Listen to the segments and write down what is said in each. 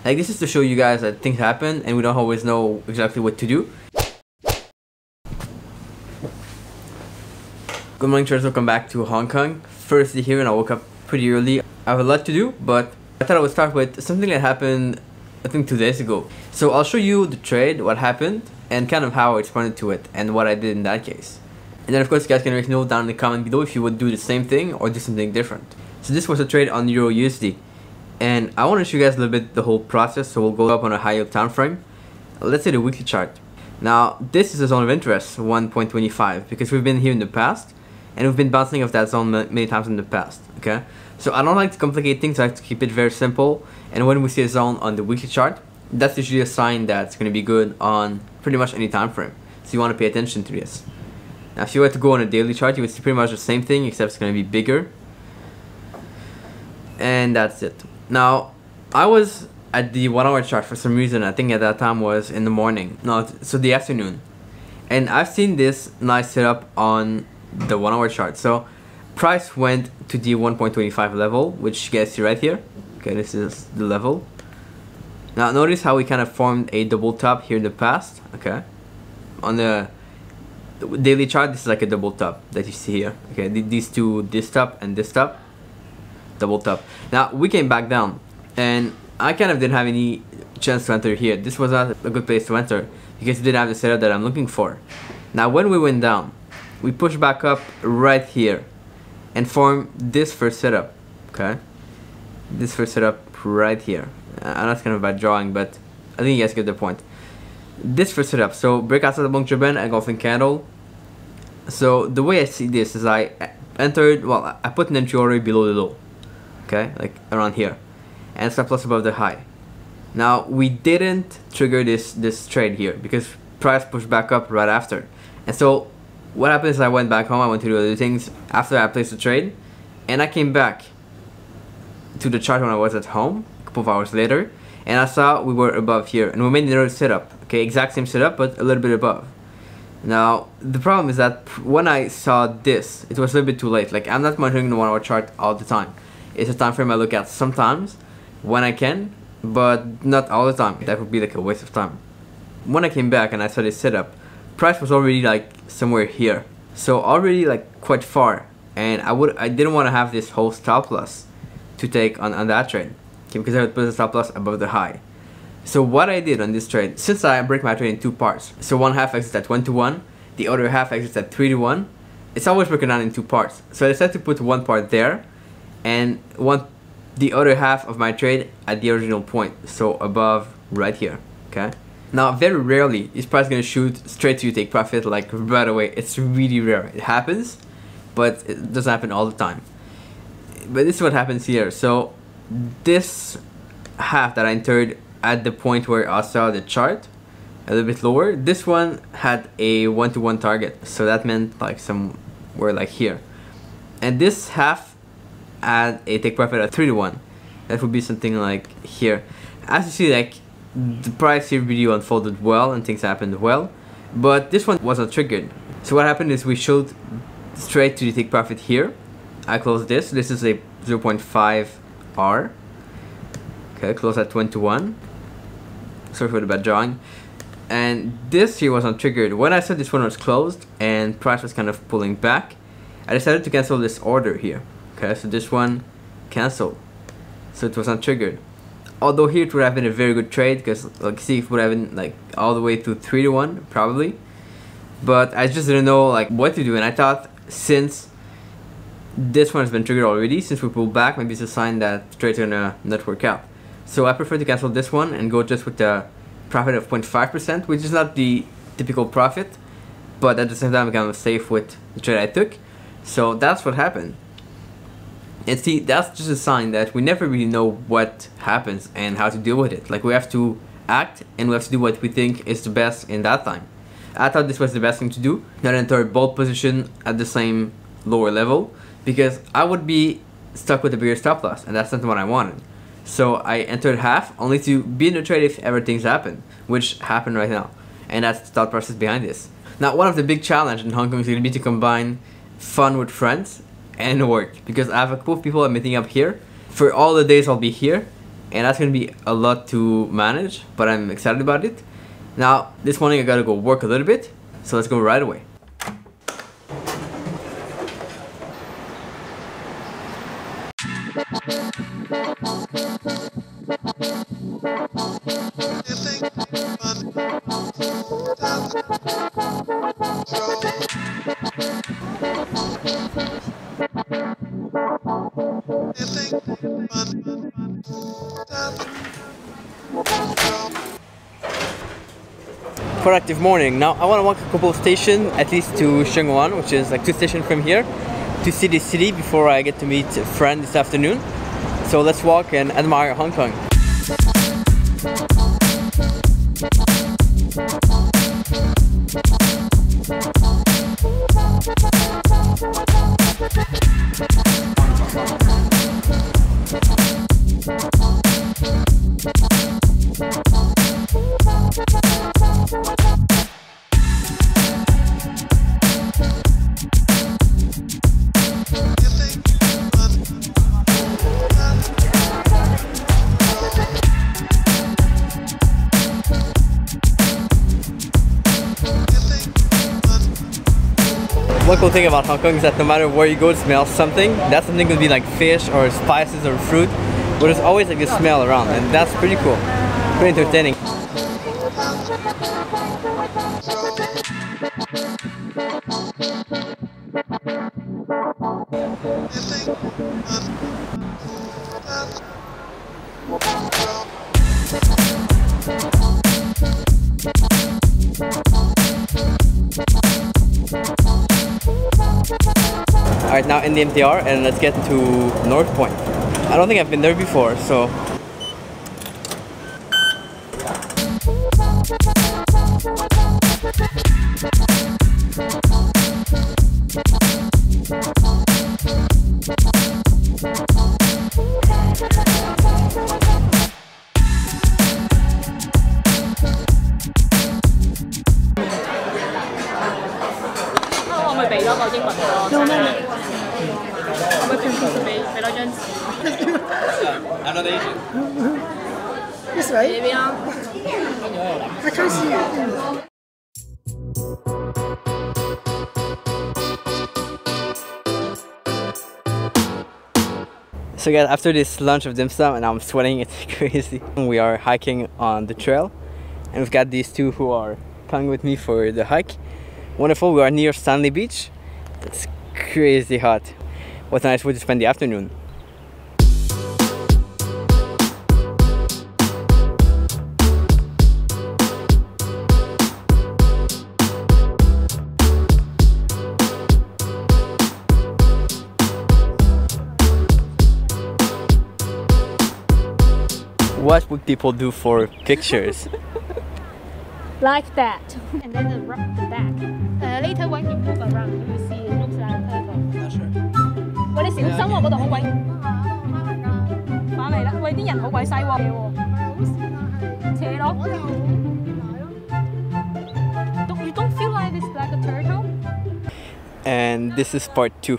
Like, this is to show you guys that things happen and we don't always know exactly what to do. Good morning, traders. Welcome back to Hong Kong. First day here and I woke up pretty early. I have a lot to do, but I thought I would start with something that happened I think 2 days ago. So I'll show you the trade, what happened, and kind of how I responded to it and what I did in that case. And then of course you guys can let me know down in the comment below if you would do the same thing or do something different. So this was a trade on Euro USD. And I want to show you guys a little bit the whole process, so we'll go up on a high yield time frame. Let's say the weekly chart. Now this is a zone of interest, 1.25, because we've been here in the past and we've been bouncing off that zone many times in the past, okay? So I don't like to complicate things, I like to keep it very simple. And when we see a zone on the weekly chart, that's usually a sign that it's going to be good on pretty much any time frame. So you want to pay attention to this. Now if you were to go on a daily chart, you would see pretty much the same thing, except it's going to be bigger. And that's it. Now, I was at the 1 hour chart for some reason. I think at that time was in the morning. No, so the afternoon. And I've seen this nice setup on the 1 hour chart. So price went to the 1.25 level, which you guys see right here. Okay, this is the level. Now notice how we kind of formed a double top here in the past. Okay, on the daily chart, this is like a double top that you see here. Okay, these two, this top and this top, double top. Now we came back down and I kind of didn't have any chance to enter here. This was not a good place to enter because it didn't have the setup that I'm looking for. Now when we went down, we pushed back up right here and formed this first setup. Okay, this first setup right here. I know it's kind of a bad drawing, but I think you guys get the point. This first setup, so break outside the puncture band, engulfing candle. So the way I see this is I entered, well, I put an entry order below the low. Okay, like around here, and stop loss above the high. Now we didn't trigger this trade here because price pushed back up right after. And so what happened is I went back home, I went to do other things after I placed the trade, and I came back to the chart when I was at home a couple of hours later, and I saw we were above here and we made another setup. Okay, exact same setup but a little bit above. Now the problem is that when I saw this, it was a little bit too late. Like, I'm not monitoring the 1 hour chart all the time. It's a time frame I look at sometimes when I can, but not all the time. That would be like a waste of time. When I came back and I saw this setup, price was already like somewhere here, so already like quite far, and I didn't want to have this whole stop loss to take on that trade, okay, because I would put the stop loss above the high. So what I did on this trade, since I break my trade in two parts, so one half exits at 1 to 1, the other half exits at 3 to 1, it's always broken down in two parts. So I decided to put one part there and the other half of my trade at the original point, so above right here. Okay, now very rarely is price gonna shoot straight to you take profit like right away. It's really rare. It happens, but it doesn't happen all the time. But this is what happens here. So this half that I entered at the point where I saw the chart a little bit lower, this one had a 1 to 1 target, so that meant like somewhere like here, and this half had a take profit at 3 to 1. That would be something like here. As you see, like, the price here really unfolded well and things happened well, but this one wasn't triggered. So what happened is we showed straight to the take profit here. I closed this. This is a 0.5 R. Okay, close at 1 to 1. Sorry for the bad drawing. And this here wasn't triggered. When I said this one was closed and price was kind of pulling back, I decided to cancel this order here. Okay, so this one canceled, so it was not triggered. Although here it would have been a very good trade because, like, see, it would have been like all the way to 3 to 1 probably. But I just didn't know like what to do, and I thought since this one has been triggered already, since we pulled back, maybe it's a sign that the trade's gonna not work out. So I prefer to cancel this one and go just with the profit of 0.5%, which is not the typical profit, but at the same time I'm kind of safe with the trade I took. So that's what happened. And see, that's just a sign that we never really know what happens and how to deal with it. Like, we have to act and we have to do what we think is the best in that time. I thought this was the best thing to do, not enter a bold position at the same lower level, because I would be stuck with a bigger stop loss, and that's not what I wanted. So I entered half only to be in the trade if everything's happened, which happened right now. And that's the thought process behind this. Now, one of the big challenges in Hong Kong is going to be to combine fun with friends and work, because I have a couple of people I'm meeting up here for all the days I'll be here, and that's gonna be a lot to manage, but I'm excited about it. Now, this morning I gotta go work a little bit, so let's go right away. Productive morning. Now I want to walk a couple of stations, at least to Sheungwan, which is like 2 stations from here, to see the city before I get to meet a friend this afternoon. So let's walk and admire Hong Kong. One cool thing about Hong Kong is that no matter where you go to smell something, that something could be like fish or spices or fruit, but there's always like this smell around, and that's pretty cool, pretty entertaining. Alright, now in the MTR, and let's get to North Point. I don't think I've been there before, so... I'm not Asian. This way? I can't see it. So guys, after this lunch of dim sum, and I'm sweating, it's crazy. We are hiking on the trail, and we've got these two who are coming with me for the hike. Wonderful, we are near Stanley Beach. It's crazy hot. What a nice way to spend the afternoon. What would people do for pictures? Like that. And then the back. Later when you move around, you will see it looks like a turtle. Not sure. 喂，你小心喎，嗰度好鬼。返嚟啦！喂，啲人好鬼西喎。斜咯。You don't feel like it's like a turtle? And this is part 2.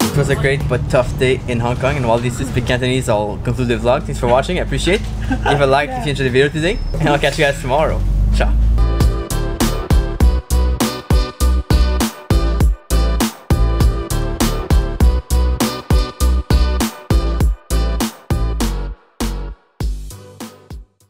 It was a great but tough day in Hong Kong, and while this is Speak Cantonese, I'll conclude the vlog. Thanks for watching, I appreciate it. Give a like if you enjoyed the video today, and I'll catch you guys tomorrow. Ciao!